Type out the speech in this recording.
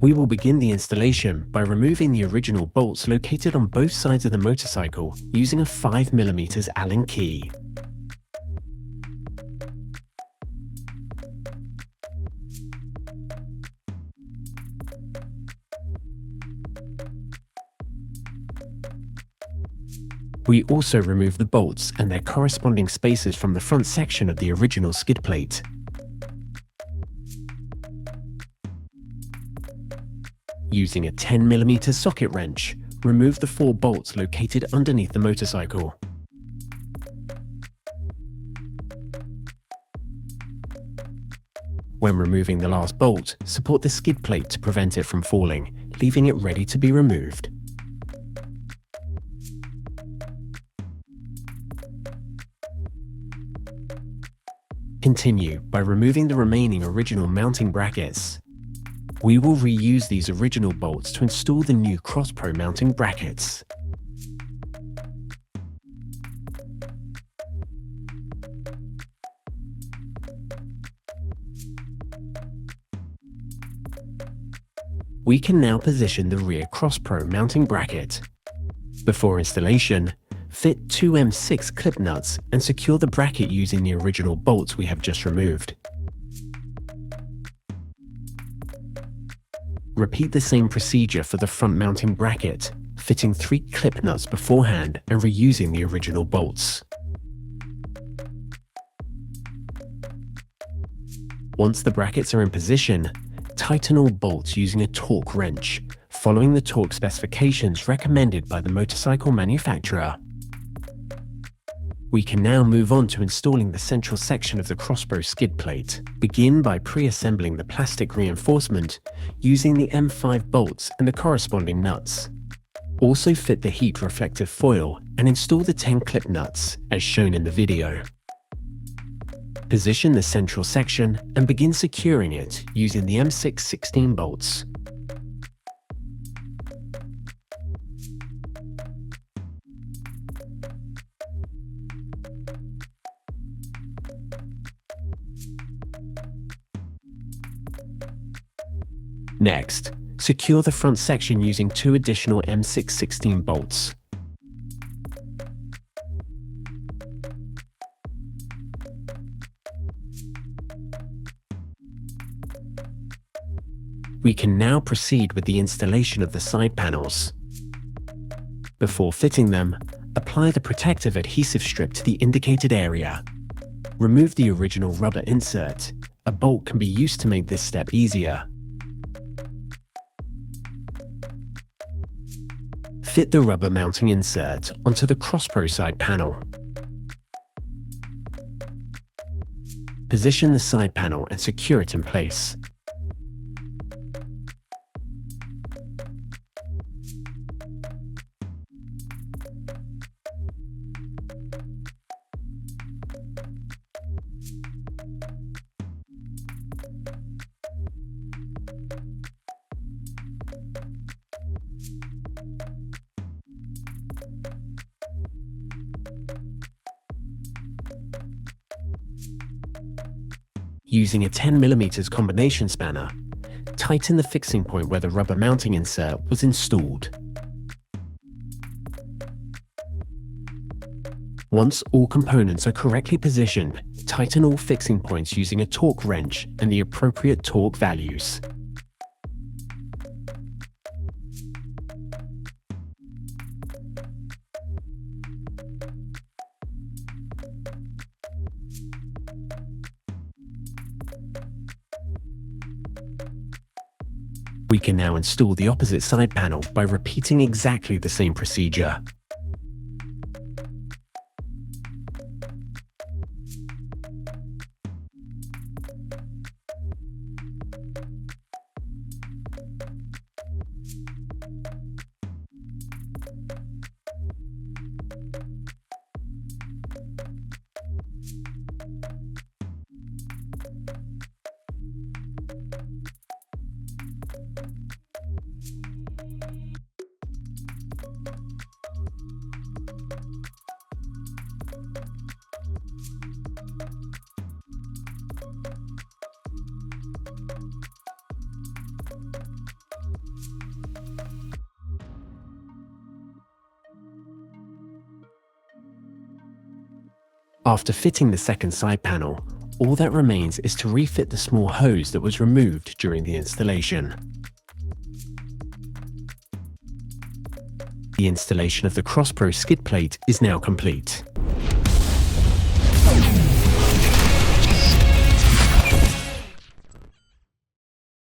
We will begin the installation by removing the original bolts located on both sides of the motorcycle using a 5mm Allen key. We also remove the bolts and their corresponding spaces from the front section of the original skid plate. Using a 10mm socket wrench, remove the 4 bolts located underneath the motorcycle. When removing the last bolt, support the skid plate to prevent it from falling, leaving it ready to be removed. Continue by removing the remaining original mounting brackets. We will reuse these original bolts to install the new CrossPro mounting brackets. We can now position the rear CrossPro mounting bracket. Before installation, fit 2 M6 clip nuts and secure the bracket using the original bolts we have just removed. Repeat the same procedure for the front mounting bracket, fitting 3 clip nuts beforehand and reusing the original bolts. Once the brackets are in position, tighten all bolts using a torque wrench, following the torque specifications recommended by the motorcycle manufacturer. We can now move on to installing the central section of the CrossPro skid plate. Begin by pre-assembling the plastic reinforcement using the M5 bolts and the corresponding nuts. Also fit the heat reflective foil and install the 10 clip nuts as shown in the video. Position the central section and begin securing it using the M6 16 bolts. Next, secure the front section using 2 additional M6 16 bolts. We can now proceed with the installation of the side panels. Before fitting them, apply the protective adhesive strip to the indicated area. Remove the original rubber insert. A bolt can be used to make this step easier. Fit the rubber mounting insert onto the CrossPro side panel. Position the side panel and secure it in place. Using a 10mm combination spanner, tighten the fixing point where the rubber mounting insert was installed. Once all components are correctly positioned, tighten all fixing points using a torque wrench and the appropriate torque values. We can now install the opposite side panel by repeating exactly the same procedure. After fitting the second side panel, all that remains is to refit the small hose that was removed during the installation. The installation of the CrossPro skid plate is now complete.